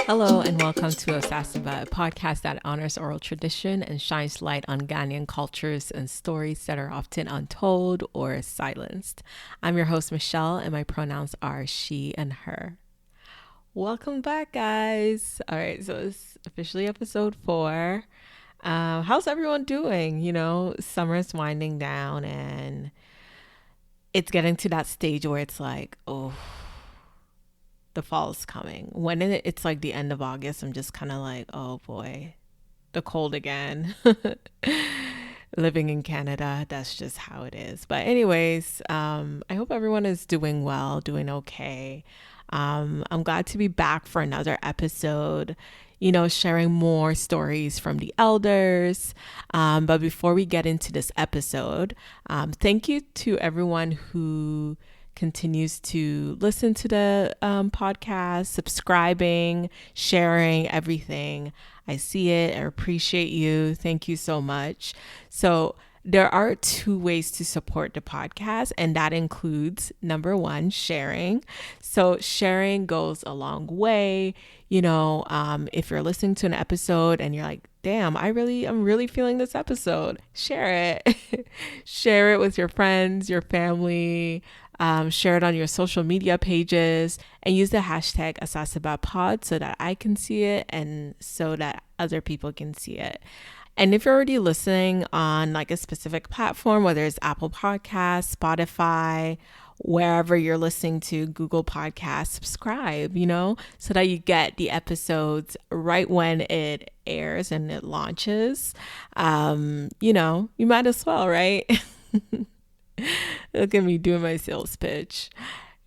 Hello and welcome to Asase Ba, a podcast that honors oral tradition and shines light on Ghanaian cultures and stories that are often untold or silenced. I'm your host, Michelle, and my pronouns are she and her. Welcome back, guys. All right, so it's officially episode 4. How's everyone doing? You know, summer's winding down and it's getting to that stage where it's like, oh, the fall is coming. When it's like the end of August, I'm just kind of like, oh boy, the cold again. Living in Canada, that's just how it is. But anyways, I hope everyone is doing well, doing okay. I'm glad to be back for another episode, you know, sharing more stories from the elders. But before we get into this episode, thank you to everyone who continues to listen to the podcast, subscribing, sharing everything. I see it. I appreciate you. Thank you so much. So there are 2 ways to support the podcast, and that includes number 1, sharing. So sharing goes a long way. You know, if you're listening to an episode and you're like, damn, I'm really feeling this episode, share it. Share it with your friends, your family. Share it on your social media pages and use the hashtag asasebapod so that I can see it and so that other people can see it. And if you're already listening on like a specific platform, whether it's Apple Podcasts, Spotify, wherever you're listening to, Google Podcasts, subscribe, you know, so that you get the episodes right when it airs and it launches. You know, you might as well, right? Look at me doing my sales pitch.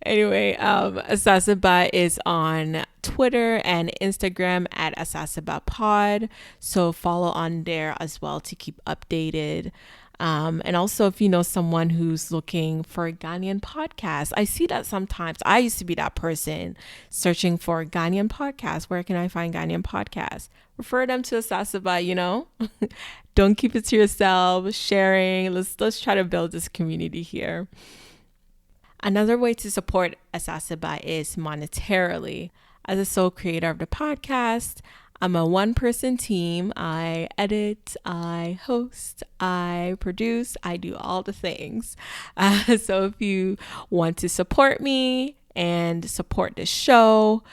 Anyway, Asase Ba is on Twitter and Instagram at asasebapod. So follow on there as well to keep updated. And also, if you know someone who's looking for a Ghanaian podcast, I see that sometimes. I used to be that person searching for a Ghanaian podcast. Where can I find Ghanaian podcasts? Refer them to Asase Ba, you know? Don't keep it to yourself. Sharing. Let's try to build this community here. Another way to support Asase Ba is monetarily. As a sole creator of the podcast, I'm a 1-person team. I edit, I host, I produce, I do all the things. So if you want to support me and support the show,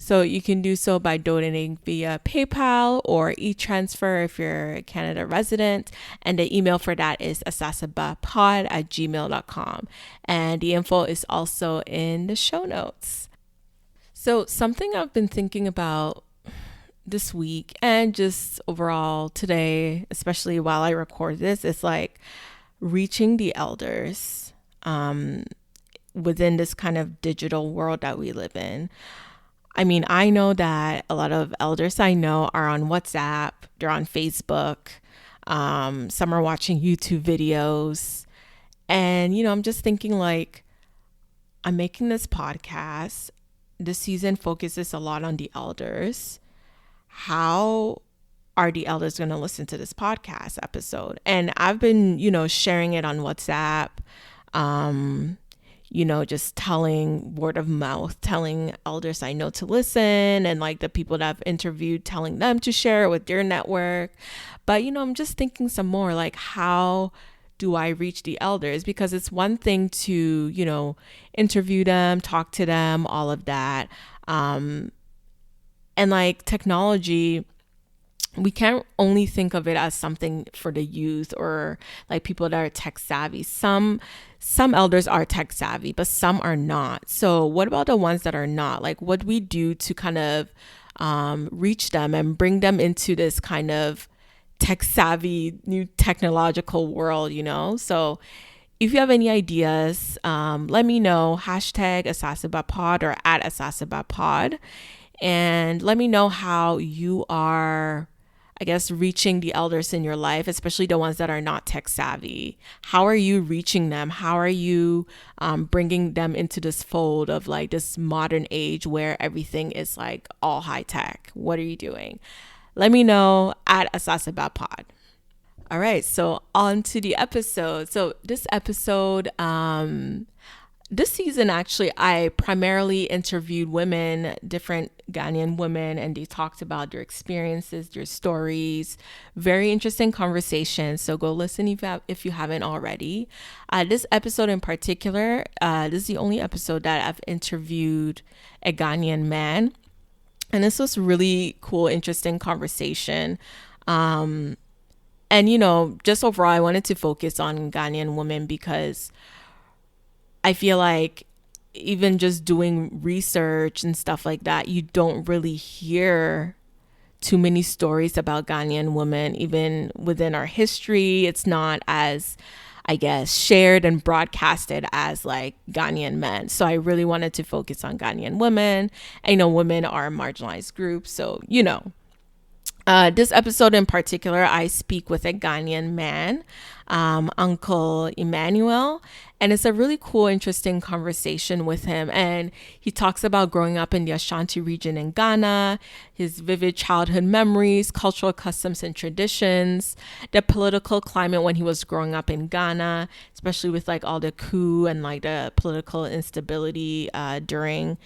so you can do so by donating via PayPal or e-transfer if you're a Canada resident. And the email for that is asasebapod@gmail.com. And the info is also in the show notes. So something I've been thinking about this week and just overall today, especially while I record this, is like reaching the elders within this kind of digital world that we live in. I mean, I know that a lot of elders I know are on WhatsApp, they're on Facebook, some are watching YouTube videos. And, you know, I'm just thinking like, I'm making this podcast. This season focuses a lot on the elders. How are the elders going to listen to this podcast episode? And I've been, you know, sharing it on WhatsApp, you know, just telling word of mouth, telling elders I know to listen, and like the people that I've interviewed, telling them to share it with their network. But, you know, I'm just thinking some more like, how do I reach the elders? Because it's one thing to, you know, interview them, talk to them, all of that. And like technology, we can't only think of it as something for the youth or like people that are tech savvy. Some elders are tech savvy, but some are not. So what about the ones that are not? Like, what do we do to kind of reach them and bring them into this kind of tech savvy new technological world, you know? So if you have any ideas, let me know. Hashtag asasebapod or at asasebapod. And let me know how you are, I guess, reaching the elders in your life, especially the ones that are not tech savvy. How are you reaching them? How are you bringing them into this fold of like this modern age where everything is like all high tech? What are you doing? Let me know at asasebapod. All right, so on to the episode. So this episode, this season, actually, I primarily interviewed women, different Ghanaian women, and they talked about their experiences, their stories. Very interesting conversation. So go listen if you haven't already. This episode in particular, this is the only episode that I've interviewed a Ghanaian man. And this was really cool, interesting conversation. And, just overall, I wanted to focus on Ghanaian women because I feel like even just doing research and stuff like that, you don't really hear too many stories about Ghanaian women, even within our history. It's not as, I guess, shared and broadcasted as like Ghanaian men. So I really wanted to focus on Ghanaian women. I know women are a marginalized group. So, this episode in particular, I speak with a Ghanaian man, Uncle Emmanuel, and it's a really cool, interesting conversation with him. And he talks about growing up in the Ashanti region in Ghana, his vivid childhood memories, cultural customs and traditions, the political climate when he was growing up in Ghana, especially with like all the coup and like the political instability during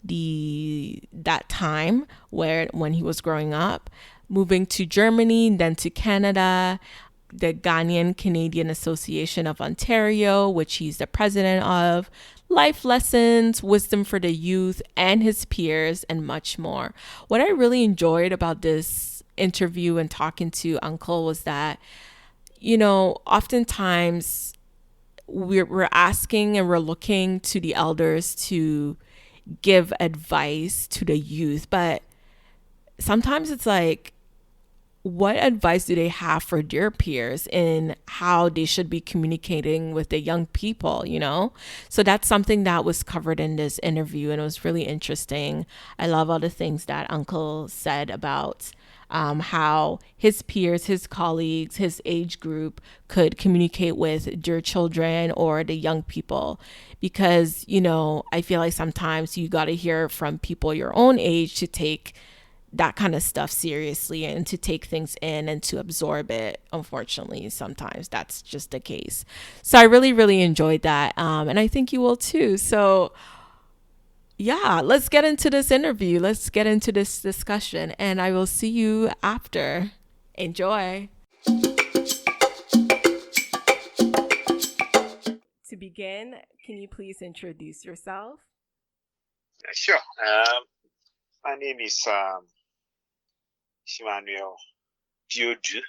that time when he was growing up, moving to Germany, then to Canada, the Ghanaian Canadian Association of Ontario, which he's the president of, life lessons, wisdom for the youth and his peers, and much more. What I really enjoyed about this interview and talking to Uncle was that, oftentimes we're asking and we're looking to the elders to give advice to the youth, but sometimes it's like, what advice do they have for their peers in how they should be communicating with the young people? So that's something that was covered in this interview, and it was really interesting. I love all the things that Uncle said about how his peers, his colleagues, his age group could communicate with their children or the young people. Because, I feel like sometimes you got to hear from people your own age to take that kind of stuff seriously and to take things in and to absorb it. Unfortunately, sometimes that's just the case. So I really, really enjoyed that. And I think you will too. So yeah, let's get into this interview. Let's get into this discussion, and I will see you after. Enjoy. To begin, can you please introduce yourself? Sure. My name is Emmanuel Diodu.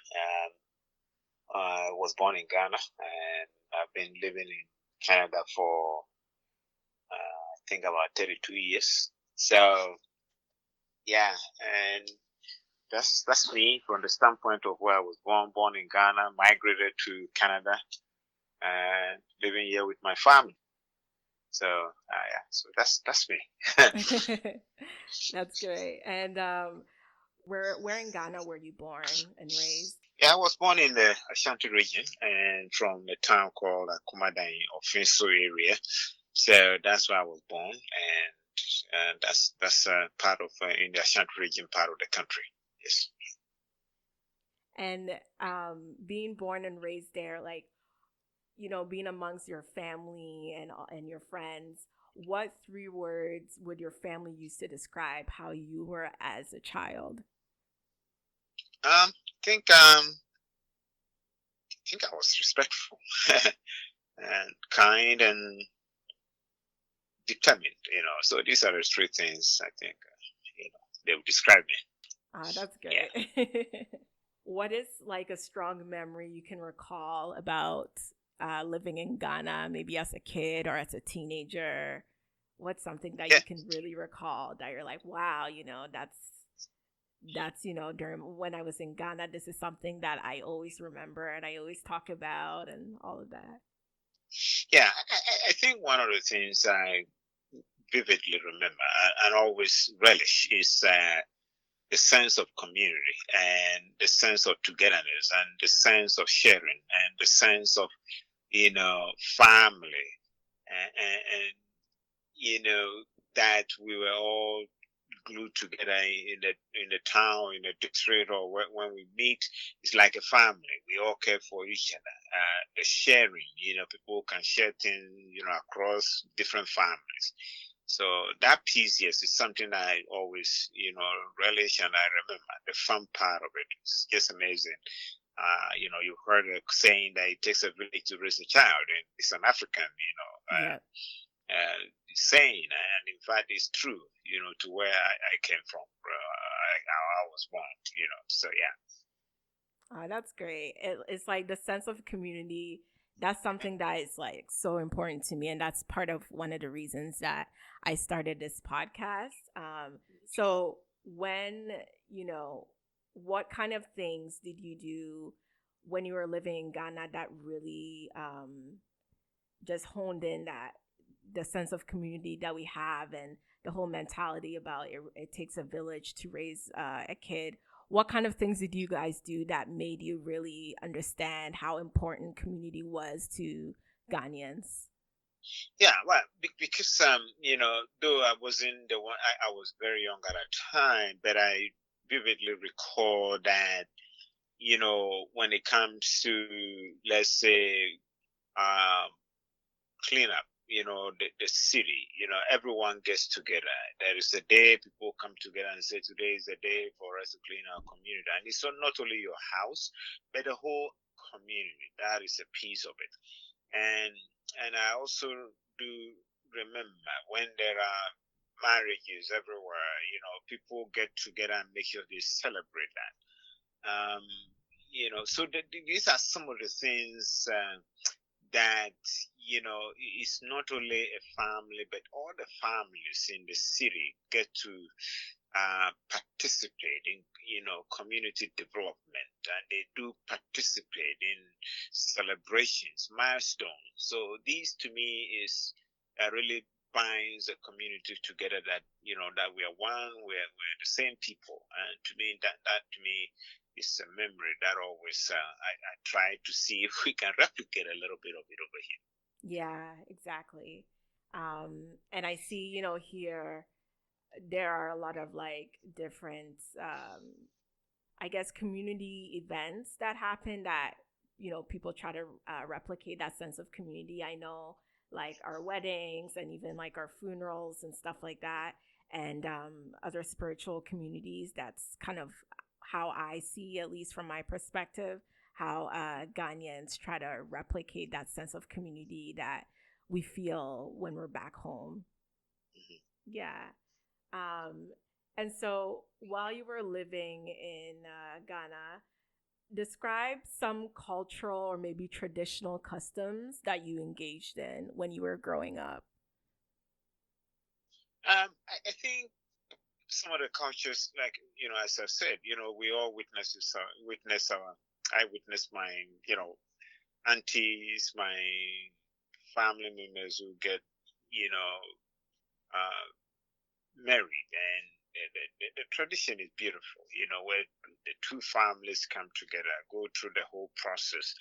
I was born in Ghana, and I've been living in Canada for I think about 32 years. So yeah, and that's me from the standpoint of where I was born in Ghana, migrated to Canada, and living here with my family. So yeah, so that's me. That's great. And where in Ghana were you born and raised? Yeah, I was born in the Ashanti region, and from a town called Kumada in Ofinso area. So that's where I was born, and that's part of in the Ashanti region, part of the country. Yes. And being born and raised there, like, being amongst your family and your friends, what 3 words would your family use to describe how you were as a child? I think I was respectful and kind and determined. So these are the 3 things I think they would describe me. That's good. Yeah. What is like a strong memory you can recall about living in Ghana, maybe as a kid or as a teenager? What's something that you can really recall that you're like, wow, that's during when I was in Ghana, this is something that I always remember and I always talk about and all of that? Yeah, I think one of the things I vividly remember and always relish is the sense of community and the sense of togetherness and the sense of sharing and the sense of family and that we were all glued together in the town, in the district, or when we meet. It's like a family. We all care for each other. The sharing, people can share things, across different families. So that piece, yes, is something I always, relish, and I remember the fun part of it. It's just amazing. You've heard a saying that it takes a village to raise a child, and it's an African, Yeah. saying, and in fact, it's true, to where I came from, how I was born, so yeah. Oh, that's great. It's like the sense of community. That's something that is like so important to me. And that's part of one of the reasons that I started this podcast. So when, what kind of things did you do when you were living in Ghana that really just honed in that the sense of community that we have and the whole mentality about it takes a village to raise a kid? What kind of things did you guys do that made you really understand how important community was to Ghanaians? Yeah, well, because though I wasn't the one, I was very young at that time, but I vividly recall that when it comes to, let's say, cleanup, the city, everyone gets together. There is a day people come together and say, today is a day for us to clean our community. And it's not only your house, but the whole community. That is a piece of it. And I also do remember when there are marriages everywhere, people get together and make sure they celebrate that. So these are some of the things that it's not only a family, but all the families in the city get to participate in community development, and they do participate in celebrations, milestones. So these to me is really binds the community together, that that we are one, we're the same people. And to me, that to me is a memory that always I try to see if we can replicate a little bit of it over here. Yeah, exactly. And I see, here there are a lot of like different, I guess, community events that happen that, people try to replicate that sense of community. I know like our weddings and even like our funerals and stuff like that, and other spiritual communities. That's kind of how I see, at least from my perspective, how Ghanaians try to replicate that sense of community that we feel when we're back home. Yeah. And so while you were living in Ghana, describe some cultural or maybe traditional customs that you engaged in when you were growing up. I think some of the cultures, like as I said, we all I witnessed my aunties, my family members who get married, and the tradition is beautiful. Where the two families come together, go through the whole process,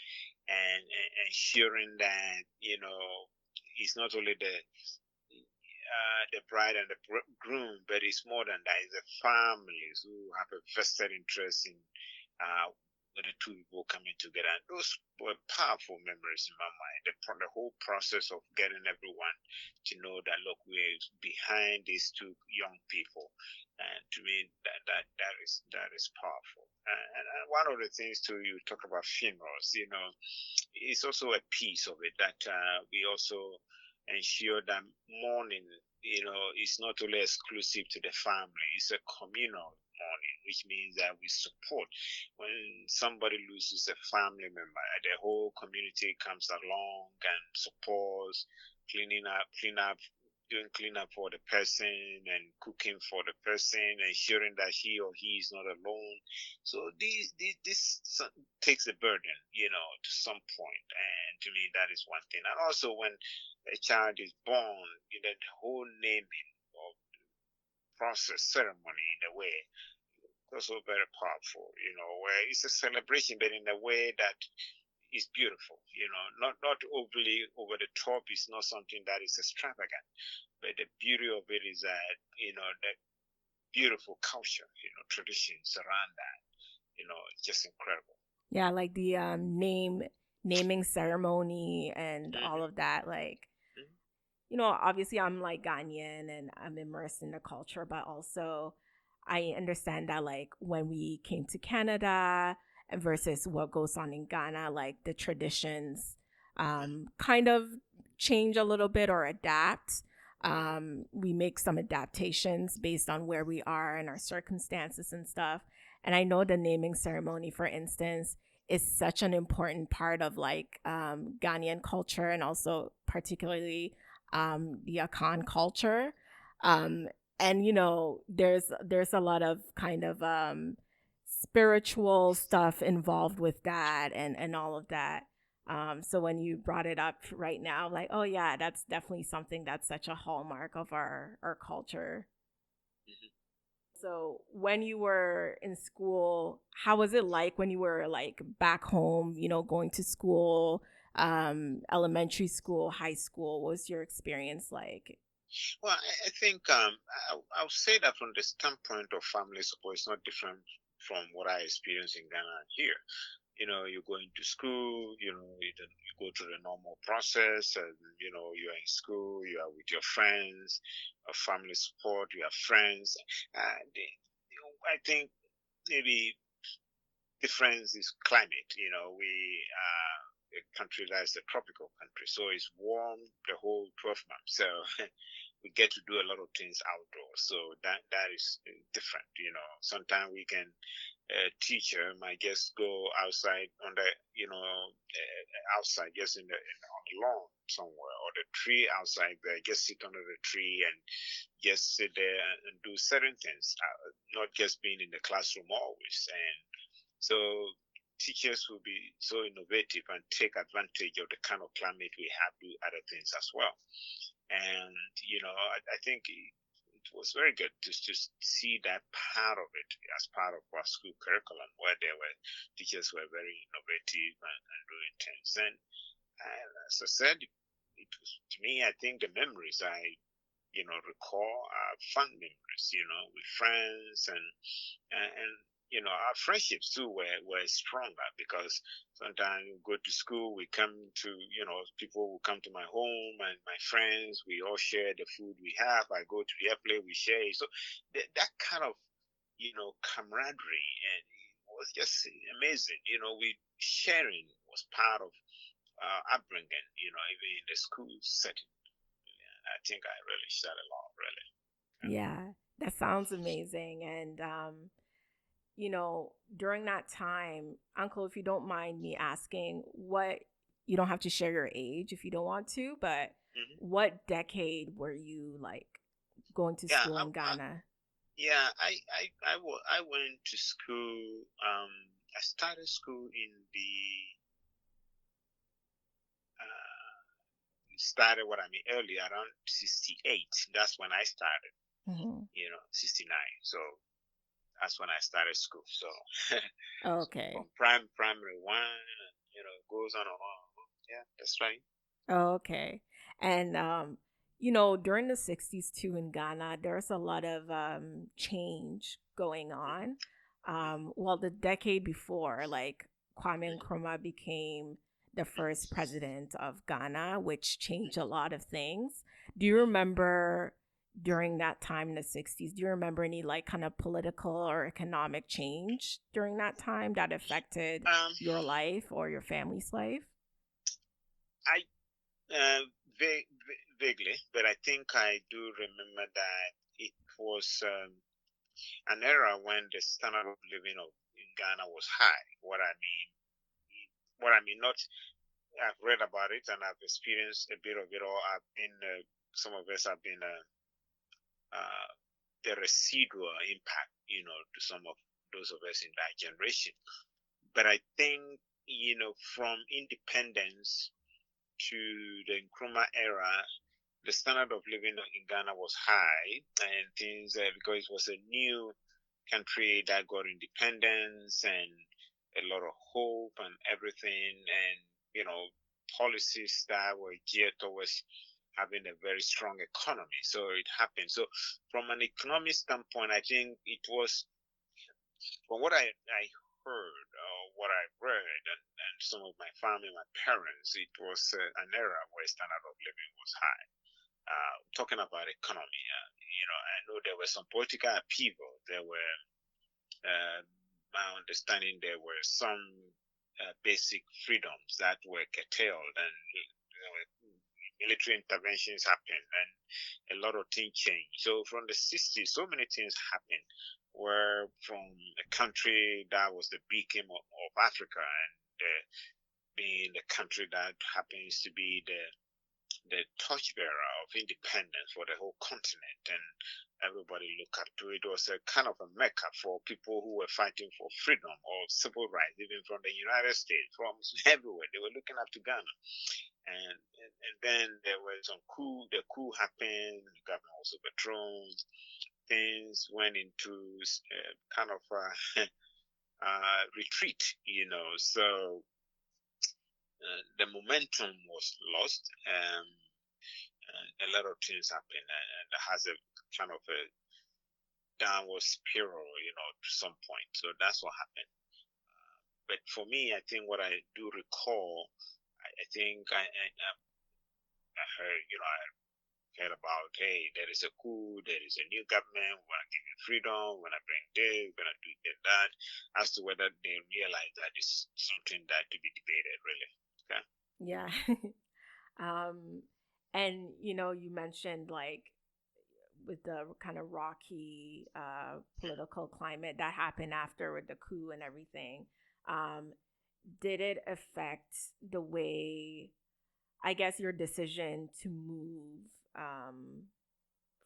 and ensuring that it's not only the bride and the groom, but it's more than that. It's the families who have a vested interest in the two people coming together. And those were powerful memories in my mind. The whole process of getting everyone to know that, look, we're behind these two young people. And to me, that is powerful. And one of the things too, you talk about funerals, it's also a piece of it that we also ensure that mourning, is not only exclusive to the family, it's a communal mourning, which means that we support. When somebody loses a family member, the whole community comes along and supports, clean up, doing cleanup for the person and cooking for the person, ensuring that he or he is not alone. So this takes the burden, to some point. And to me, that is one thing. And also when a child is born, the whole naming of process, ceremony in a way, also very powerful, where it's a celebration, but in a way that is beautiful, not overly over the top. It's not something that is extravagant, but the beauty of it is that, that beautiful culture, traditions around that. It's just incredible. Yeah, like the naming ceremony and all Mm-hmm. of that. Like, Mm-hmm. obviously I'm like Ghanaian and I'm immersed in the culture, but also I understand that like when we came to Canada and versus what goes on in Ghana, like the traditions kind of change a little bit or adapt. We make some adaptations based on where we are and our circumstances and stuff. And I know the naming ceremony, for instance, is such an important part of like Ghanaian culture and also particularly the Akan culture. And there's a lot of kind of spiritual stuff involved with that and all of that. So when you brought it up right now, like, oh yeah, that's definitely something that's such a hallmark of our culture. Mm-hmm. So when you were in school, how was it like when you were like back home, going to school, elementary school, high school? What was your experience like? Well, I think I'll say that from the standpoint of family support, it's not different from what I experienced in Ghana and here. You're going to school, you go through the normal process, and, you're in school, you are with your friends, family support, you have friends. I think maybe difference is climate. We are a country that's a tropical country, so it's warm the whole 12 months. So we get to do a lot of things outdoors. So that is different. Sometimes we can teacher might just go outside on the outside just on the lawn somewhere or the tree outside there, just sit under the tree and just sit there and do certain things, not just being in the classroom always. And so teachers will be so innovative and take advantage of the kind of climate we have, do other things as well. And I think it was very good to just see that part of it as part of our school curriculum, where teachers were very innovative and doing things. And as I said, it was, to me, I think the memories I recall are fun memories, with friends and our friendships too were stronger because sometimes we go to school, we come to, people will come to my home and my friends, we all share the food we have. I go to the airplane, we share. So that kind of, camaraderie, and it was just amazing. We sharing was part of upbringing, even in the school setting. I think I really shared a lot, really. Yeah, that sounds amazing. And during that time, Uncle, if you don't mind me asking, you don't have to share your age if you don't want to, but Mm-hmm. what decade were you like going to Yeah, school in Ghana? yeah. I went to school. I started school in the started what I mean earlier around 68. That's when I started. Mm-hmm. 69. So that's when I started school. So Okay. from primary one, goes on and on. Yeah, that's right. Okay. And during the 60s too in Ghana, there's a lot of change going on. Well, the decade before, like Kwame Nkrumah became the first president of Ghana, which changed a lot of things. Do you remember during that time in the 60s, do you remember any like kind of political or economic change during that time that affected Um, your life or your family's life? I uh, vaguely, but I think I do remember that it was an era when the standard of living in Ghana was high. Not I've read about it and I've experienced a bit of it, or I've been some of us have been uh, the residual impact, to some of those of us in that generation. But I think, from independence to the Nkrumah era, the standard of living in Ghana was high, and things because it was a new country that got independence and a lot of hope and everything, and policies that were geared towards having a very strong economy. So it happened. So from an economic standpoint, I think it was, from what I heard, what I read, and some of my family, my parents, it was an era where standard of living was high. Talking about economy, I know there was some political upheaval. There were, my understanding, there were some basic freedoms that were curtailed, and military interventions happened, and a lot of things changed. So from the 60s, so many things happened. Where from a country that was the beacon of Africa, and being the country that happens to be the torchbearer of independence for the whole continent, and everybody looked up to it. It was a kind of a mecca for people who were fighting for freedom or civil rights, even from the United States, from everywhere. They were looking up to Ghana. And then there was some coup. The coup happened. The government was overthrown. Things went into kind of retreat, So the momentum was lost. A lot of things happened, and it has a kind of a downward spiral, to some point. So that's what happened. But for me, I think what I do recall, I think I heard, I heard about, hey, there is a coup, there is a new government, we're going to give you freedom, we're going to bring this, we're going to do that. As to whether they realize that is something that to be debated, really. Okay. Yeah. And you mentioned like with the kind of rocky political climate that happened after with the coup and everything. Did it affect the way, I guess, your decision to move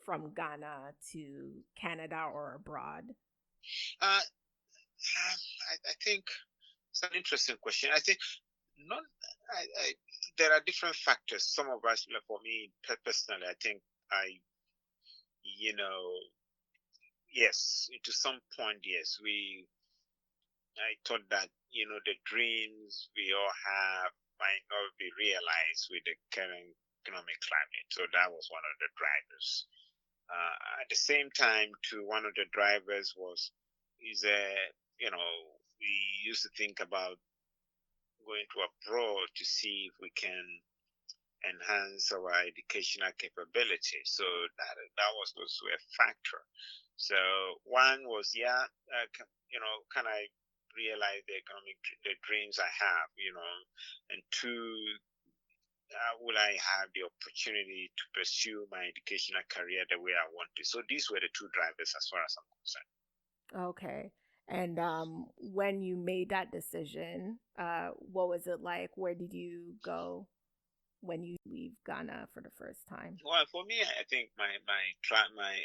from Ghana to Canada or abroad? I think it's an interesting question. I think not. There are different factors. Some of us, for me personally, I think yes, to some point, yes, I thought that, the dreams we all have might not be realized with the current economic climate. So that was one of the drivers. At the same time, one of the drivers we used to think about going to abroad to see if we can enhance our educational capability. So that was also a factor. So one was, can I realize the dreams I have, and two, will I have the opportunity to pursue my educational career the way I want to? So these were the two drivers as far as I'm concerned. Okay. And when you made that decision, what was it like? Where did you go when you leave Ghana for the first time? Well, for me, I think my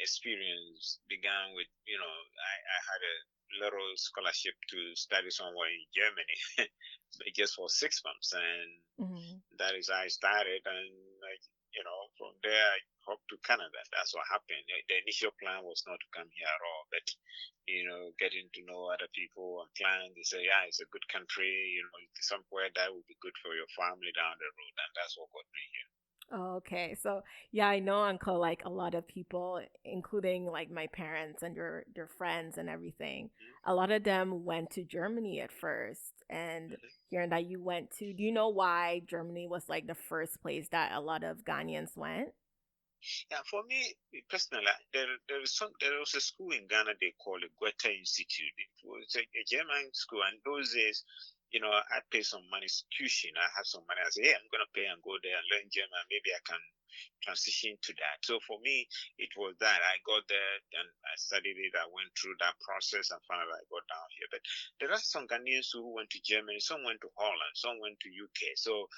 experience began with, I had a little scholarship to study somewhere in Germany, just for 6 months, and that is how I started. And from there I hopped to Canada. That's what happened. The initial plan was not to come here at all, but getting to know other people and clients, they say, yeah, it's a good country. Somewhere that would be good for your family down the road, and that's what got me here. Oh, okay. So yeah, I know, Uncle, like a lot of people, including like my parents and their friends and everything, a lot of them went to Germany at first. And hearing that you went to, do you know why Germany was like the first place that a lot of Ghanaians went? Yeah, for me personally, there was a school in Ghana they call it Goethe Institute. It was a German school, and those days, I paid some money tuition. I had some money. I said, hey, I'm gonna pay and go there and learn German. Maybe I can transition to that. So for me, it was that I got there and I studied it. I went through that process and finally I got down here. But there are some Ghanaians who went to Germany. Some went to Holland. Some went to UK. So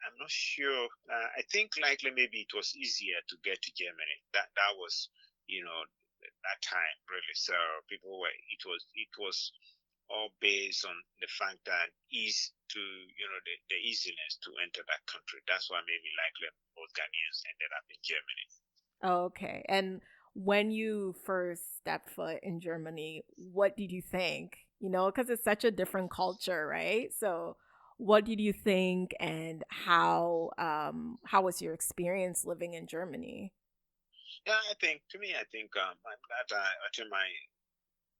I'm not sure. I think likely maybe it was easier to get to Germany. That was, that time really. So people were. It was all based on the fact that the easiness to enter that country. That's why maybe likely most Ghanaians ended up in Germany. Okay. And when you first stepped foot in Germany, what did you think? Because it's such a different culture, right? So what did you think, and how was your experience living in Germany? Yeah, I think that I think my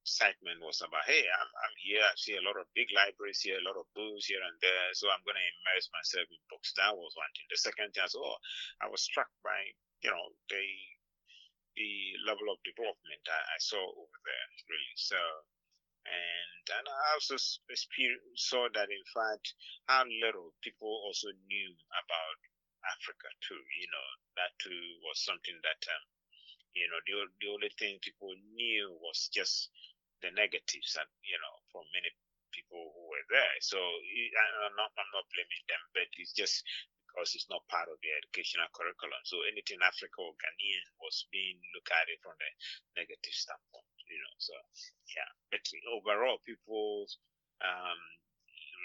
excitement was about, hey, I'm here. I see a lot of big libraries here, a lot of books here and there. So I'm going to immerse myself in books. That was one thing. The second thing, I was struck by, the level of development I saw over there, really. So, and I also saw that, in fact, how little people also knew about Africa too. That too was something that the only thing people knew was just the negatives, and from many people who were there. So I'm not blaming them, but it's just because it's not part of the educational curriculum. So anything Africa or Ghanaian was being looked at it from the negative standpoint. So yeah, but overall, people's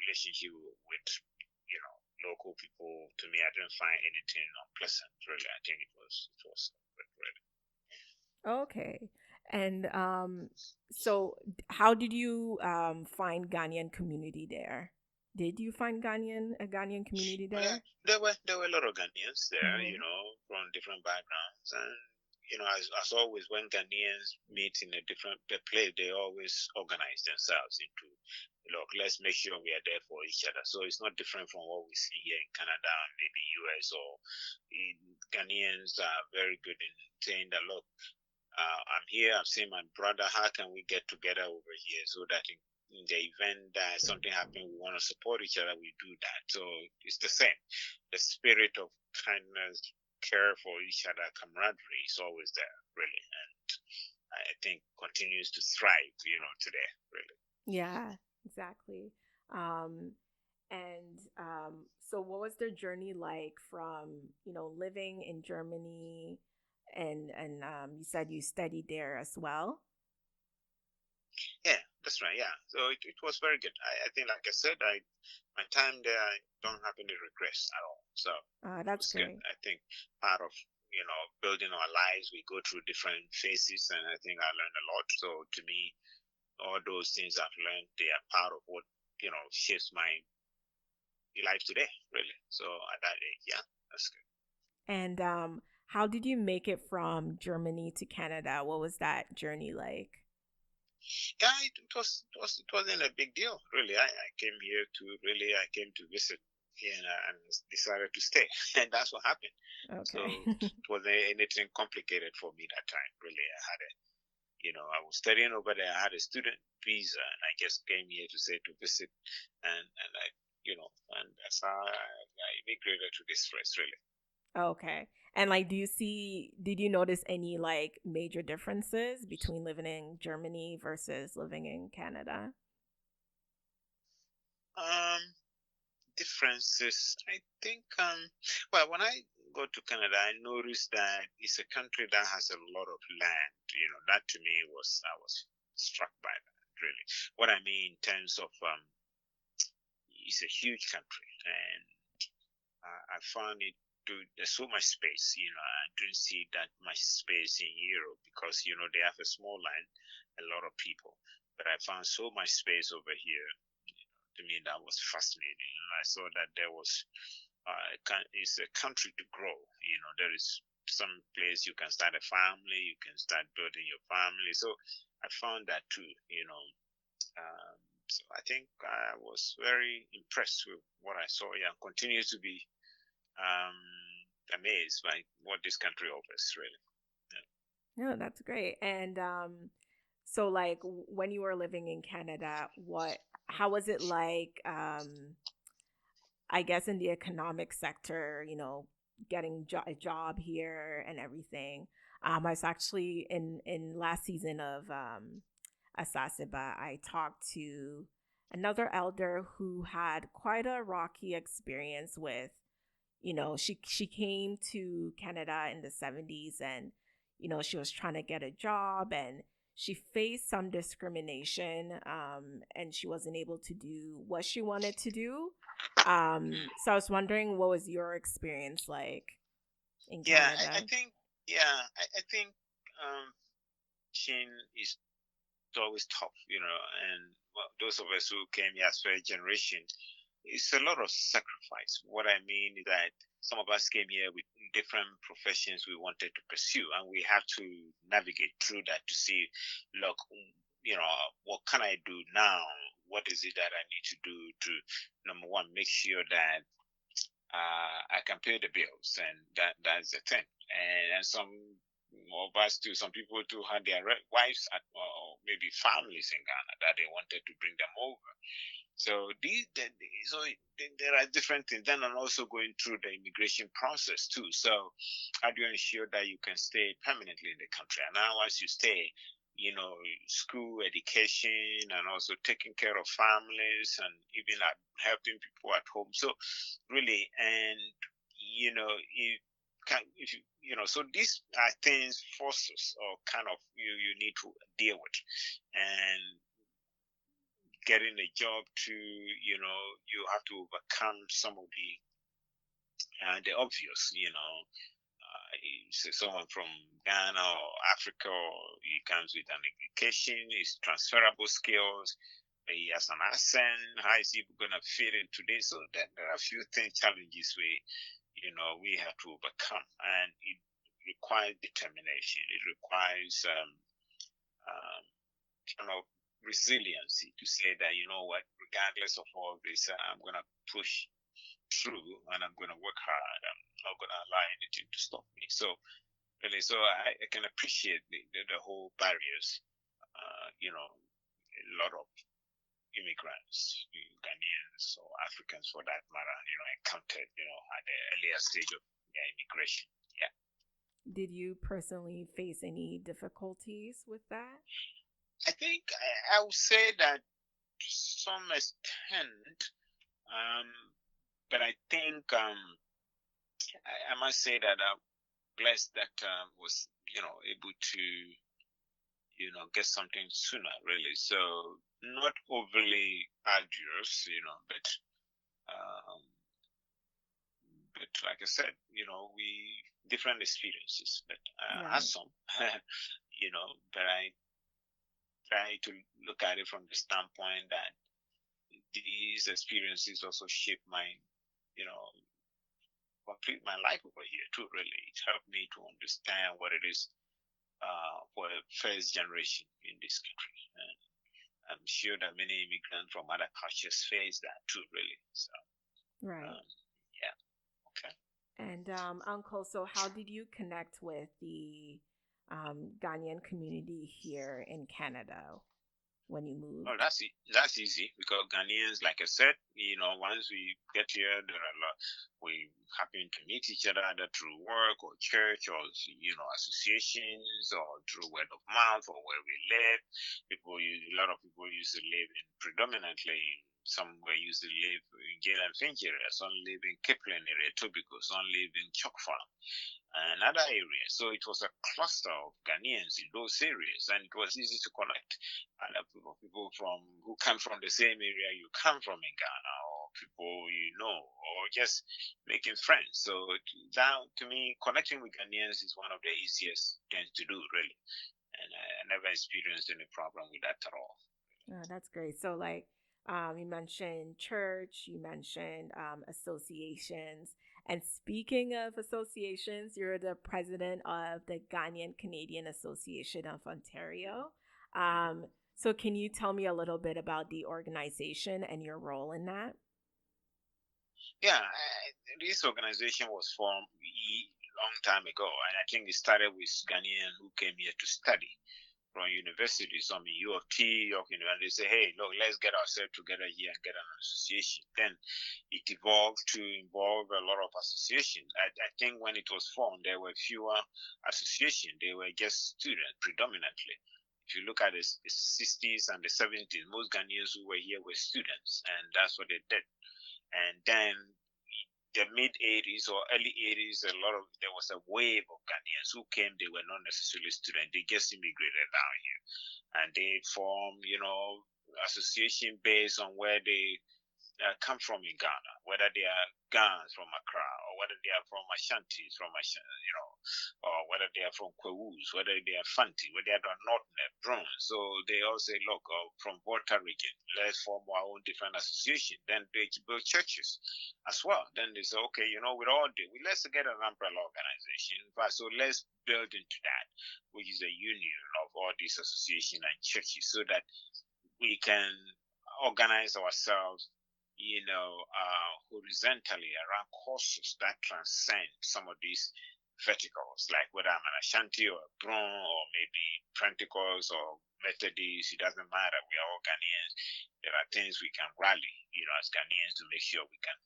relationship with local people, to me, I didn't find anything unpleasant. Really, I think it was good. Really. Okay. And so how did you find Ghanaian community there? Did you find a Ghanaian community Well, yeah, there? there were a lot of Ghanaians there, Mm-hmm. from different backgrounds, and as always, when Ghanaians meet in a different place, they always organize themselves into, look, let's make sure we are there for each other. So it's not different from what we see here in Canada and maybe US, or Ghanaians are very good in saying that, look, I'm here, I've seen my brother, how can we get together over here so that in the event that something happens, we want to support each other, we do that. So it's the same. The spirit of kindness, care for each other, camaraderie is always there, really. And I think continues to thrive, today, really. Yeah, exactly. Um, and so what was their journey like from, living in Germany, and you said you studied there as well? Yeah, that's right. Yeah. So it was very good. I think, like I said, my time there, I don't have any regrets at all. So it That's was good. great. I think part of building our lives, we go through different phases, and I think I learned a lot. So to me, all those things I've learned, they are part of what shapes my life today, really. So at that age, yeah, that's good. And how did you make it from Germany to Canada? What was that journey like? Yeah, it wasn't a big deal, really. I came here to really, I came to visit here, and decided to stay, and that's what happened. So Okay. it wasn't anything complicated for me that time, really. I was studying over there. I had a student visa, and I just came here to say to visit, and and that's how I immigrated to this place, really. Okay. And like, did you notice any like major differences between living in Germany versus living in Canada? Um, Differences. I think. Well, when I go to Canada, I noticed that it's a country that has a lot of land. That to me I was struck by that, really. What I mean in terms of it's a huge country, and I found it. There's so much space. I didn't see that much space in Europe because they have a small land, a lot of people. But I found so much space over here. To me, that was fascinating. I saw that there was it's a country to grow. There is some place you can start a family, you can start building your family. So I found that too. So I think I was very impressed with what I saw. Yeah, continue to be um, amazed by what this country offers. Really. No, that's great. And so like when you were living in Canada, how was it like I guess in the economic sector, getting a job here and everything. I was actually in last season of Asase Ba, I talked to another elder who had quite a rocky experience with, she came to Canada in the 70s, and she was trying to get a job, and she faced some discrimination, and she wasn't able to do what she wanted to do. So I was wondering, what was your experience like in Yeah, I Canada? think. Yeah, I think um, Chin is always tough, and well, those of us who came here as first generation, it's a lot of sacrifice. What I mean is that some of us came here with different professions we wanted to pursue, and we have to navigate through that to see, look, what can I do now? What is it that I need to do to, number one, make sure that I can pay the bills, and that's the thing. And some of us too, some people too had their wives or maybe families in Ghana that they wanted to bring them over. So there are different things. Then I'm also going through the immigration process too. So how do you ensure that you can stay permanently in the country? And now once you stay, school, education, and also taking care of families, and even helping people at home. So really, and if if so these are things, forces, or kind of you need to deal with, and getting a job to you have to overcome some of the obvious, say someone from Ghana or Africa, or he comes with an education, his transferable skills, he has an accent, how is he going to fit into this? So there are a few challenges we have to overcome, and it requires determination. It requires kind of resiliency to say that, regardless of all this, I'm going to push through, and I'm going to work hard. I'm not going to allow anything to stop me. So really, I can appreciate the whole barriers. A lot of immigrants, Ghanaians or Africans for that matter, encountered, at the earlier stage of their immigration. Yeah. Did you personally face any difficulties with that? I think I would say that to some extent, but I think I must say that I'm blessed that was able to get something sooner, really. So not overly arduous, but like I said, we different experiences, but Right. had some, but I try to look at it from the standpoint that these experiences also shape my, complete my life over here too, really. It helped me to understand what it is for a first generation in this country. And I'm sure that many immigrants from other cultures face that too, really. So, right. Yeah. Okay. And Uncle, so how did you connect with the Ghanaian community here in Canada when you moved? Oh, that's easy, because Ghanaians, like I said, once we get here, there are a lot. We happen to meet each other either through work or church or associations, or through word of mouth, or where we live. A lot of people used to live in predominantly. Some were used to live in Jail and Finch area. Some live in Kipling area, Tobico. Some live in Chok Farm and other areas. So it was a cluster of Ghanaians in those areas, and it was easy to connect. And people who come from the same area you come from in Ghana, or people or just making friends. So that, to me, connecting with Ghanaians is one of the easiest things to do, really. And I never experienced any problem with that at all. Oh, that's great. So, you mentioned church, you mentioned associations. And speaking of associations, you're the president of the Ghanaian Canadian Association of Ontario. So, can you tell me a little bit about the organization and your role in that? Yeah, this organization was formed a long time ago, and I think it started with Ghanaians who came here to study from universities, some U of T, York University. They say, hey, look, let's get ourselves together here and get an association. Then it evolved to involve a lot of associations. I think when it was formed, there were fewer associations. They were just students predominantly. If you look at the 60s and the 70s, most Ghanaians who were here were students, and that's what they did. And then the mid 80s or early 80s, there was a wave of Ghanaians who came. They were not necessarily students; they just immigrated down here, and they formed, association based on where they come from in Ghana, whether they are Ghans from Accra, or whether they are from Ashantis from or whether they are from Kwewus, whether they are Fanti, whether they are Northern, Bronze. So they all say, look, from Volta region, let's form our own different association. Then they build churches as well. Then they say, okay, we're all let's get an umbrella organization. So let's build into that, which is a union of all these associations and churches, so that we can organize ourselves horizontally around causes that transcend some of these verticals, like whether I'm an Ashanti or a Bron or maybe Pentecost or Methodist, it doesn't matter. We are all Ghanaians. There are things we can rally, as Ghanaians to make sure we can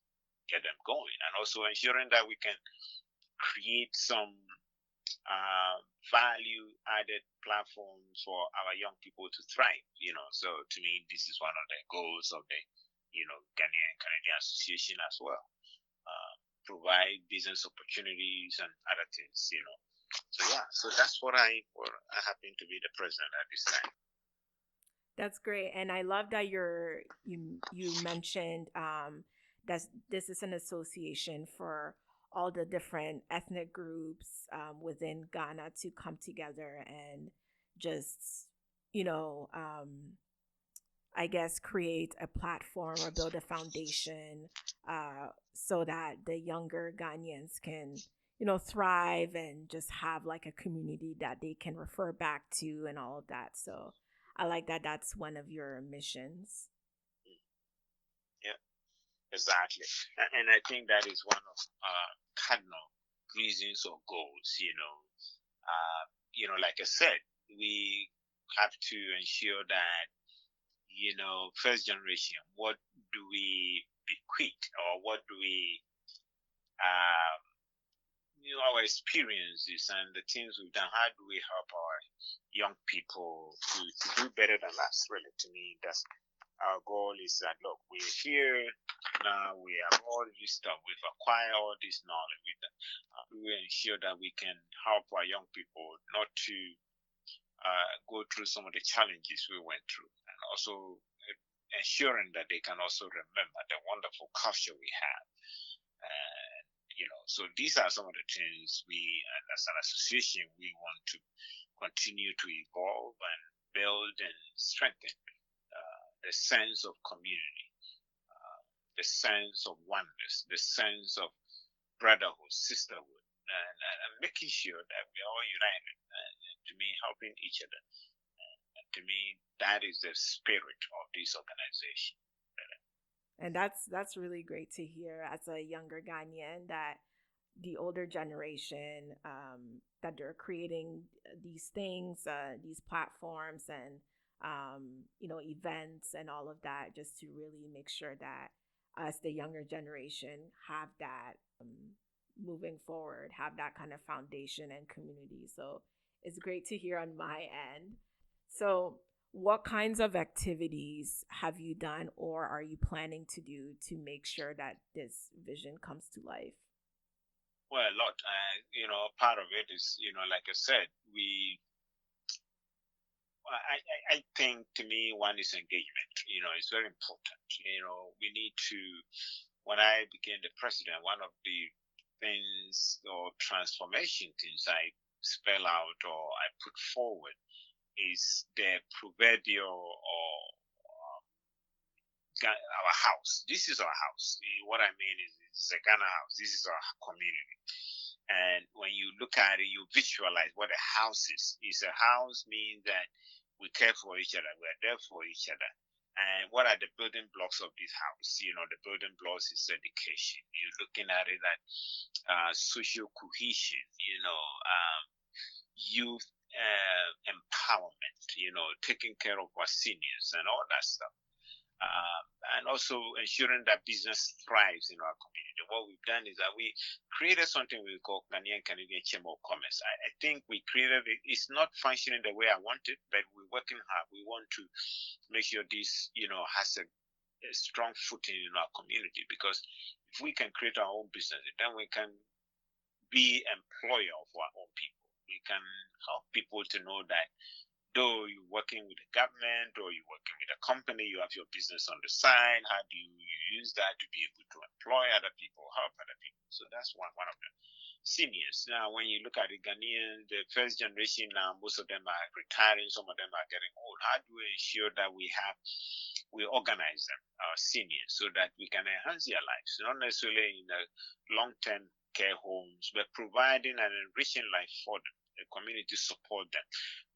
get them going, and also ensuring that we can create some value-added platforms for our young people to thrive. So to me, this is one of the goals of the Ghanaian Canadian Association as well. Provide business opportunities and other things, So that's what I happen to be the president at this time. That's great, and I love that you mentioned that this is an association for all the different ethnic groups within Ghana to come together and just I guess create a platform or build a foundation so that the younger Ghanaians can thrive and just have like a community that they can refer back to and all of that. So I like that that's one of your missions. Yeah, exactly. And I think that is one of cardinal reasons or goals, like I said, we have to ensure that first generation, what do we bequeath, or what do we our experiences and the things we've done, how do we help our young people to do better than us? Really, to me, that's our goal. Is that, look, we're here now, we have all this stuff, we've acquired all this knowledge, we will ensure that we can help our young people not to go through some of the challenges we went through, and also ensuring that they can also remember the wonderful culture we have. So these are some of the things we, and as an association, we want to continue to evolve and build and strengthen the sense of community, the sense of oneness, the sense of brotherhood, sisterhood, and making sure that we're all united, and to me, helping each other. And to me, that is the spirit of this organization. And that's really great to hear as a younger Ghanaian, that the older generation, that they're creating these things, these platforms and, events and all of that, just to really make sure that us, the younger generation, have that moving forward, have that kind of foundation and community. So it's great to hear on my end. So what kinds of activities have you done or are you planning to do to make sure that this vision comes to life? Well, a lot. Part of it is, like I said, I think, to me, one is engagement. It's very important. We need to, when I became the president, one of the things or transformation things I spell out or I put forward is the proverbial or our house. This is our house. What I mean is, it's a Ghana house. This is our community. And when you look at it, you visualize what a house is. A house means that we care for each other. We are there for each other. And what are the building blocks of this house? The building blocks is education. You're looking at it at social cohesion, youth empowerment, taking care of our seniors and all that stuff. And also ensuring that business thrives in our community. What we've done is that we created something we call Ghanaian Canadian Chamber of Commerce. I think we created it. It's not functioning the way I want it, but we're working hard. We want to make sure this, has a strong footing in our community, because if we can create our own business, then we can be employer of our own people. We can help people to know that Though you're working with the government or you're working with a company, you have your business on the side. How do you use that to be able to employ other people, help other people? So that's one of them. Seniors. Now, when you look at the Ghanaian, the first generation now, most of them are retiring, some of them are getting old. How do we ensure that we organize them, our seniors, so that we can enhance their lives, not necessarily in a long-term care homes, but providing an enriching life for them, the community support them.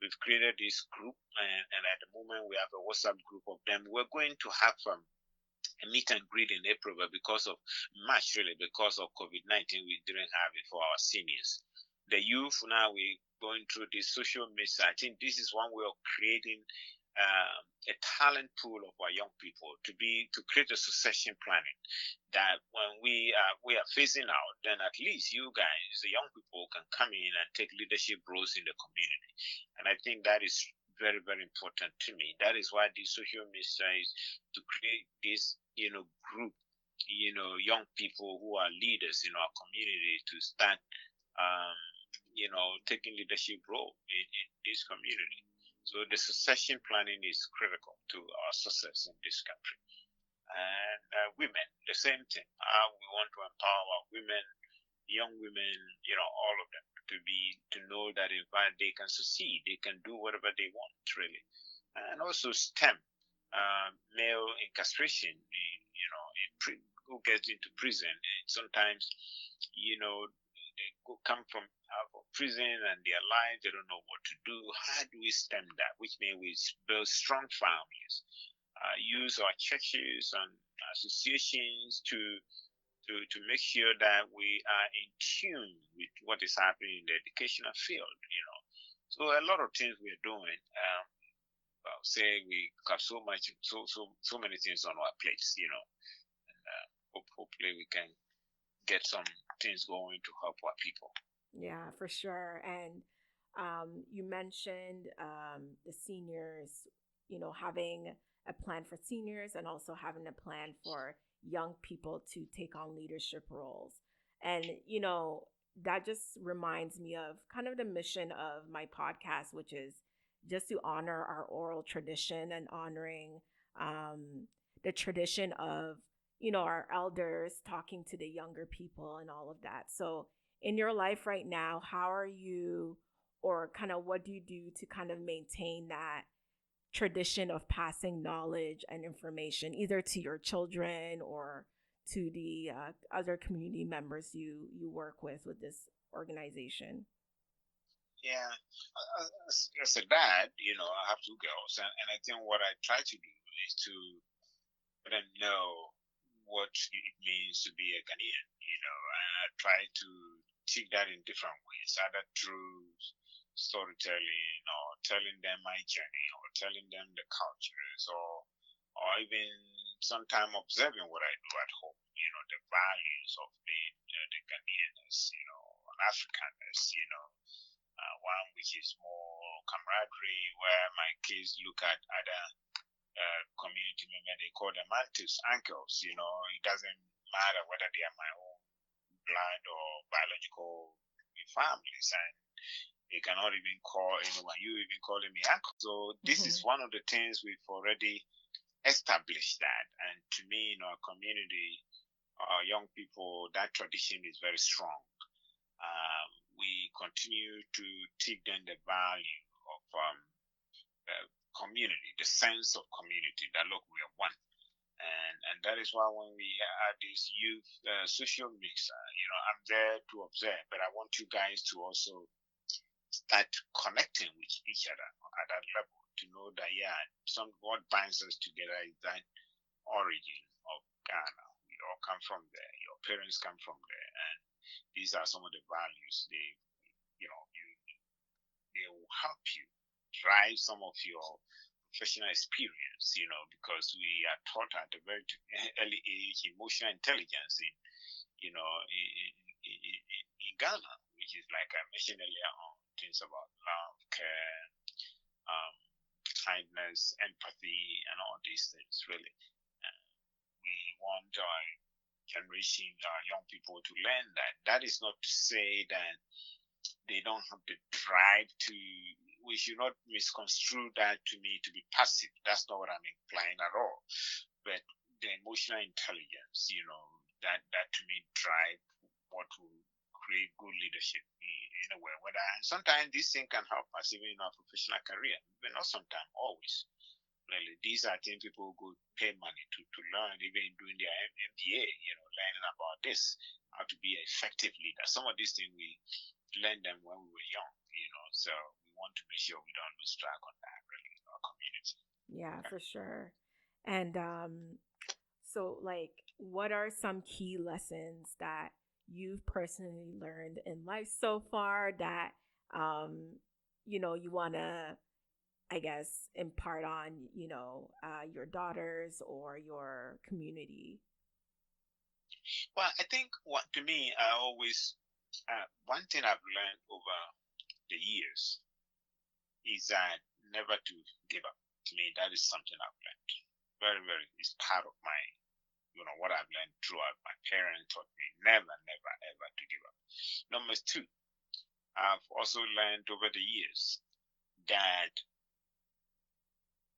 We've created this group, and at the moment we have a WhatsApp group of them. We're going to have a meet and greet in April, but because of March, really, because of COVID-19, we didn't have it for our seniors. The youth, now we're going through this social media. I think this is one way of creating a talent pool of our young people to create a succession planning, that when we are phasing out, then at least you guys, the young people, can come in and take leadership roles in the community. And I think that is very, very important to me. That is why the social media is to create this, group, young people who are leaders in our community to start, taking leadership role in this community. So the succession planning is critical to our success in this country. And women, the same thing. We want to empower our women, young women, all of them to know that in fact they can succeed, they can do whatever they want, really. And also STEM, male incarceration, who gets into prison, and sometimes, they come from prison and their lives, they don't know what to do. How do we stem that? Which means we build strong families, use our churches and associations to make sure that we are in tune with what is happening in the educational field. So a lot of things we're doing. I'll say we have so many things on our plates. And hopefully we can get some things going to help our people. Yeah, for sure. And you mentioned the seniors, having a plan for seniors and also having a plan for young people to take on leadership roles. And, that just reminds me of kind of the mission of my podcast, which is just to honor our oral tradition and honoring the tradition of, our elders talking to the younger people and all of that. So, in your life right now, how are you, or kind of what do you do to kind of maintain that tradition of passing knowledge and information, either to your children or to the other community members you work with this organization? Yeah, as a dad, I have two girls, and I think what I try to do is to let them know what it means to be a Ghanaian. And I try to teach that in different ways, either through storytelling or telling them my journey or telling them the cultures or even sometimes observing what I do at home, the values of being the Ghanaians, an Africanness, one which is more camaraderie, where my kids look at other community members, they call them aunties, uncles, it doesn't matter whether they are my own blood or biological families, and they cannot even call anyone. You even calling me uncle. So this is one of the things we've already established that. And to me, in our community, our young people, that tradition is very strong. We continue to teach them the value of community, the sense of community, that look, we are one. And that is why when we have this youth social mix, I'm there to observe, but I want you guys to also start connecting with each other at that level to know that, what binds us together is that origin of Ghana. We all come from there. Your parents come from there, and these are some of the values they will help you drive some of your professional experience, because we are taught at a very early age emotional intelligence in Ghana, which is, like I mentioned earlier on, things about love, care, kindness, empathy, and all these things, really. We want our generation, our young people to learn that. That is not to say that they don't have the drive to we should not misconstrue that to me to be passive. That's not what I'm implying at all. But the emotional intelligence, that to me drive what will create good leadership in a way. Sometimes this thing can help us even in our professional career, but not sometimes, always. Really, these are things people go pay money to learn, even doing their MBA, learning about this, how to be an effective leader. Some of these things we learned them when we were young, so we want to make sure we don't lose track on that, really, in our community. Yeah, for sure. And so, like, what are some key lessons that you've personally learned in life so far that, you want to, I guess, impart on, your daughters or your community? Well, I think to me, I always, one thing I've learned over the years is that never to give up. To me, that is something I've learned. Very, very, it's part of my, what I've learned throughout. My parents taught me never, never, ever to give up. Number two, I've also learned over the years that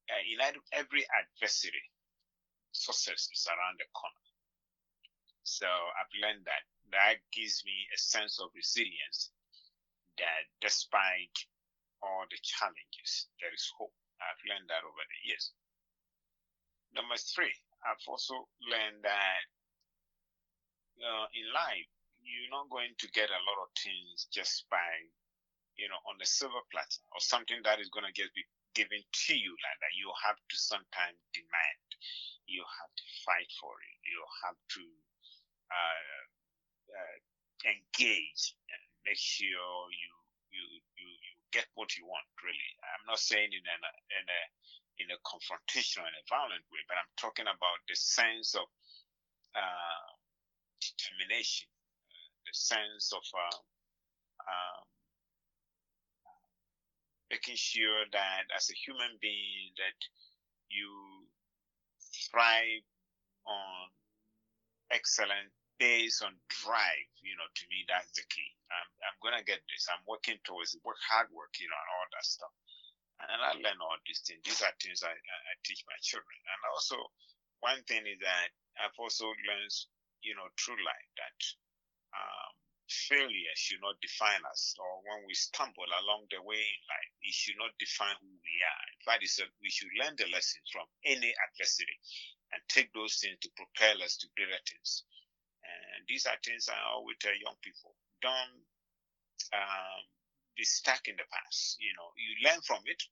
in every adversity, success is around the corner. So I've learned that gives me a sense of resilience, that despite all the challenges, there is hope. I've learned that over the years. Number three, I've also learned that in life, you're not going to get a lot of things just by, on a silver platter or something that is going to just be given to you like that. You have to sometimes demand. You have to fight for it. You have to engage and make sure you get what you want. Really, I'm not saying in a confrontational and a violent way, but I'm talking about the sense of determination, the sense of making sure that as a human being that you thrive on excellence based on drive. To me, that's the key. I'm going to get this. I'm working towards it, hard work, and all that stuff. And I learn all these things. These are things I teach my children. And also, one thing is that I've also learned, through life that failure should not define us, or when we stumble along the way in life, it should not define who we are. In fact, we should learn the lessons from any adversity and take those things to propel us to greater things. And these are things I always tell young people: don't be stuck in the past. You learn from it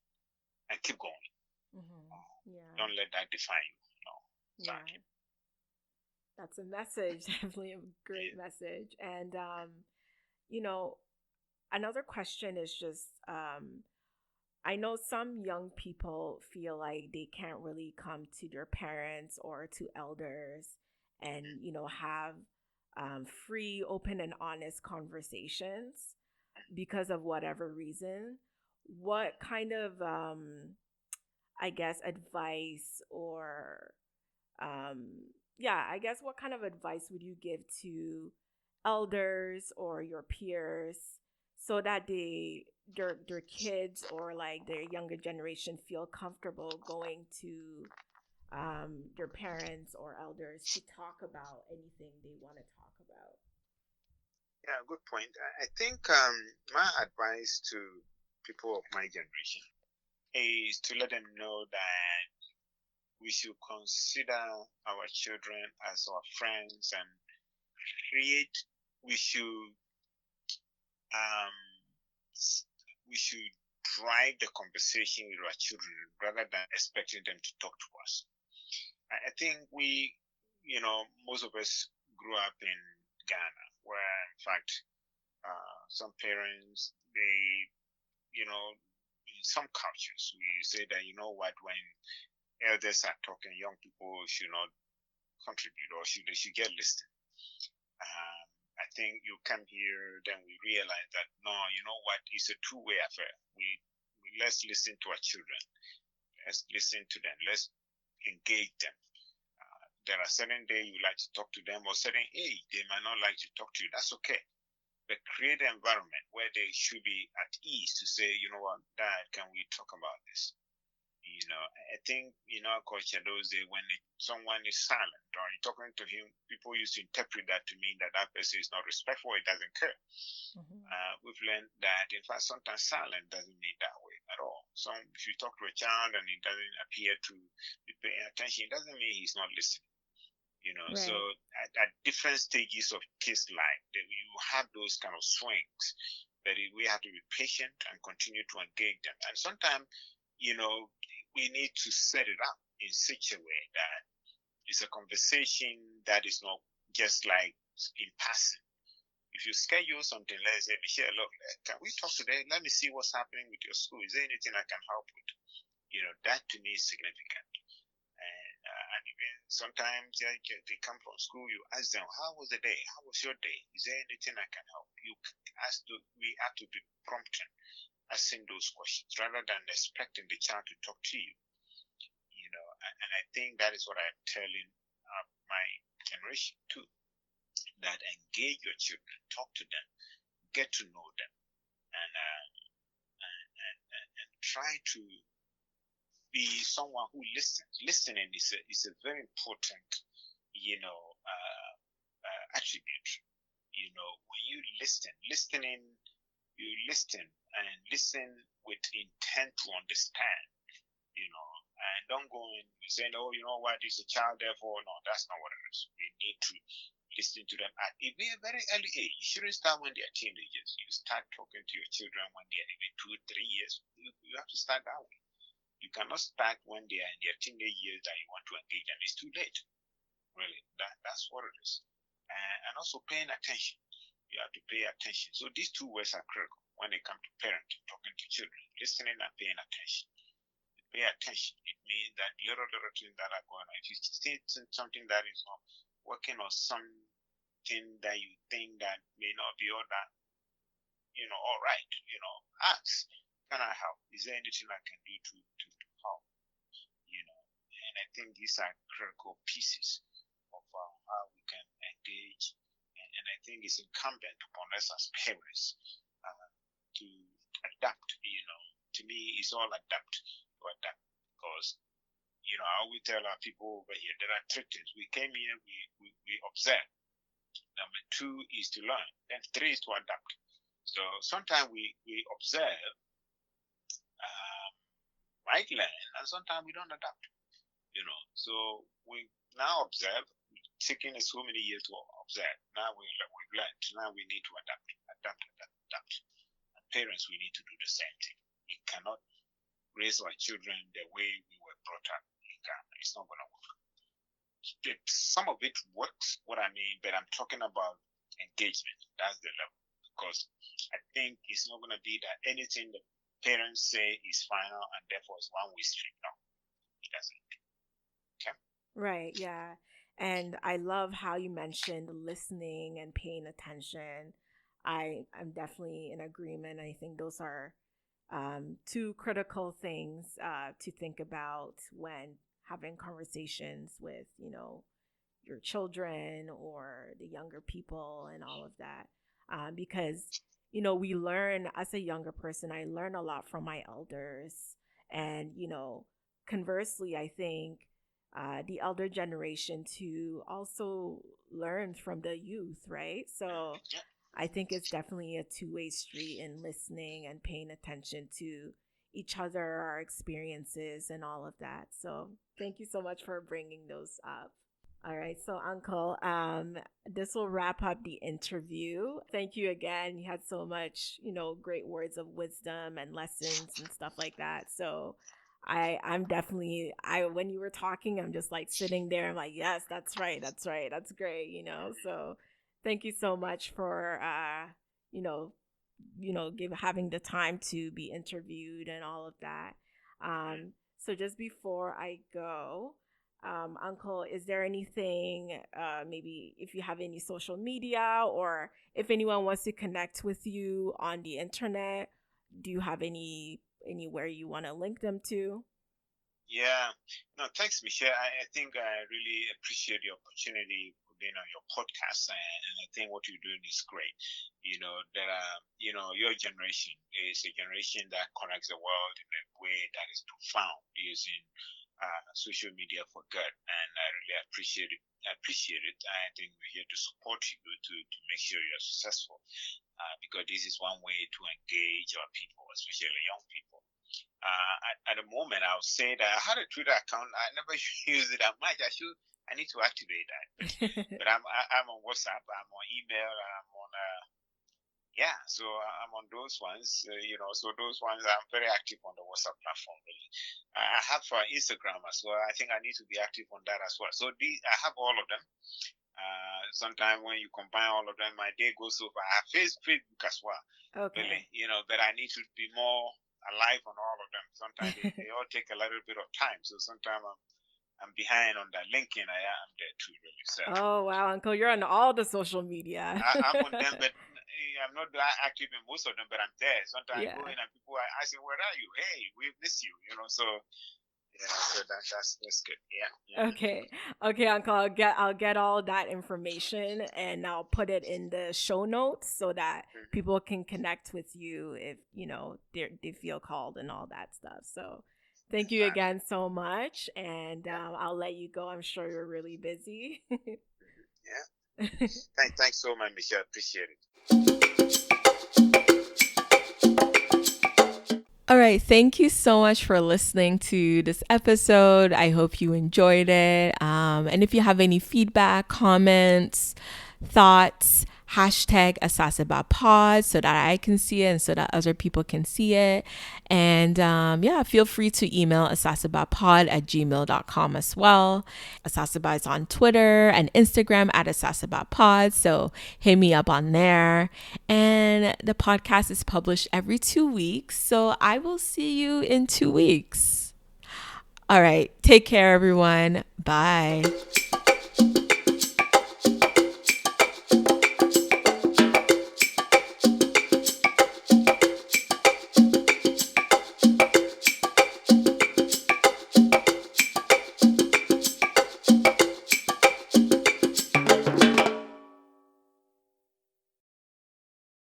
and keep going. Mm-hmm. Yeah. Don't let that define you. Yeah. That's a message. Definitely a great message. And another question is just I know some young people feel like they can't really come to their parents or to elders and have free, open, and honest conversations because of whatever reason. What kind of I guess advice or what kind of advice would you give to elders or your peers so that their kids or like their younger generation feel comfortable going to their parents or elders to talk about anything they want to talk about? Yeah, good point. I think my advice to people of my generation is to let them know that we should consider our children as our friends and we should drive the conversation with our children rather than expecting them to talk to us. I think most of us grew up in Ghana, where in fact some parents, in some cultures we say that when elders are talking, young people should not contribute or they should get listened. I think you come here, then we realize that no, it's a two-way affair. Let's listen to our children. Let's listen to them. Let's engage them. There are certain days you like to talk to them, or certain age they might not like to talk to you. That's okay. but create an environment where they should be at ease to say, you know what, Dad, can we talk about this? I think in our culture those days when someone is silent or you're talking to him, people used to interpret that to mean that that person is not respectful, it doesn't care. We've learned that, in fact, sometimes silent doesn't mean that way at all. So if you talk to a child and he doesn't appear to be paying attention, it doesn't mean he's not listening. Right. So at different stages of kids' life, you have those kind of swings that we have to be patient and continue to engage them. And sometimes, we need to set it up in such a way that it's a conversation that is not just like in passing. If you schedule something, let's say, Michelle, look, can we talk today? Let me see what's happening with your school. Is there anything I can help with? That to me is significant. And even sometimes they come from school, you ask them, how was the day? How was your day? Is there anything I can help? We have to be prompting, asking those questions rather than expecting the child to talk to you. And I think that is what I'm telling my generation too, that engage your children, talk to them, get to know them, and try to be someone who listens. Listening is a very important, attribute. When you listening, you listen and listen with intent to understand. And don't go in saying, oh, you know what, is a child therefore? No, that's not what it is. You need to listen to them at a very early age. You shouldn't start when they are teenagers. You start talking to your children when they are even 2 or 3 years. You have to start that way. You cannot start when they are in their teenage years that you want to engage them. It's too late. Really, that's what it is. And also paying attention. You have to pay attention. So these two words are critical when it comes to parenting, talking to children, listening and paying attention. Pay attention. It means that little things that are going on. If you see something that is not working or something that you think that may not be all that, all right, ask, can I help? Is there anything I can do to help? And I think these are critical pieces of how we can engage. And I think it's incumbent upon us as parents to adapt. To me, it's all adapt. Because I always tell our people over here there are 3 things. We came here, we observe. Number 2 is to learn. Then 3 is to adapt. So sometimes we observe, might learn, and sometimes we don't adapt. So we now observe. Taking us so many years to observe. Now we've learned. Now we need to adapt. And parents, we need to do the same thing. We cannot raise our children the way we were brought up in Ghana. It's not going to work. Some of it works, what I mean, but I'm talking about engagement. That's the level. Because I think it's not going to be that anything the parents say is final and therefore it's one-way street. No, it doesn't. Okay? Right, yeah. And I love how you mentioned listening and paying attention. I'm definitely in agreement. I think those are 2 critical things to think about when having conversations with, your children or the younger people and all of that. Because, we learn as a younger person, I learn a lot from my elders. And, conversely, I think the elder generation to also learn from the youth, right? So I think it's definitely a 2-way street in listening and paying attention to each other, our experiences, and all of that. So thank you so much for bringing those up. All right, so Uncle, this will wrap up the interview. Thank you again. You had so much, great words of wisdom and lessons and stuff like that. So I'm definitely, when you were talking, I'm just like sitting there. I'm like, yes, that's right. That's great, So thank you so much for, having the time to be interviewed and all of that. So just before I go, Uncle, is there anything, maybe if you have any social media or if anyone wants to connect with you on the internet, do you have anywhere you want to link them to? Yeah. No, thanks, Michelle. I think I really appreciate the opportunity for being on your podcast, and I think what you're doing is great. There are, your generation is a generation that connects the world in a way that is profound using social media for good, and I really appreciate it. I think we're here to support you to make sure you're successful, because this is one way to engage our people, especially young people. At the moment, I would say that I had a Twitter account. I never use it that much. I need to activate that. But I'm on WhatsApp. I'm on email. I'm on. Yeah, so I'm on those ones. So those ones I'm very active on the WhatsApp platform. Really, I have Instagram as well. I think I need to be active on that as well. So I have all of them. Sometimes when you combine all of them, my day goes over. I have Facebook as well. Okay. Really, but I need to be more alive on all of them. Sometimes they all take a little bit of time. So sometimes I'm behind on that. LinkedIn, I am there too, really. So, oh wow, Uncle, you're on all the social media. I'm on them, but I'm not that active in most of them. But I'm there. Sometimes Yeah. I go in and people I say, "Where are you? Hey, we miss you." So so that's good. Yeah. Okay, Uncle. I'll get all that information and I'll put it in the show notes so that people can connect with you if they feel called and all that stuff. So thank you again so much, and I'll let you go. I'm sure you're really busy. Yeah. Thanks so much, Michelle. Appreciate it. All right. Thank you so much for listening to this episode. I hope you enjoyed it. And if you have any feedback, comments, thoughts, hashtag asasebapod so that I can see it and so that other people can see it. And feel free to email asasebapod@gmail.com as well. Asase Ba is on Twitter and Instagram at asasebapod. So hit me up on there. And the podcast is published every 2 weeks. So I will see you in 2 weeks. All right. Take care, everyone. Bye.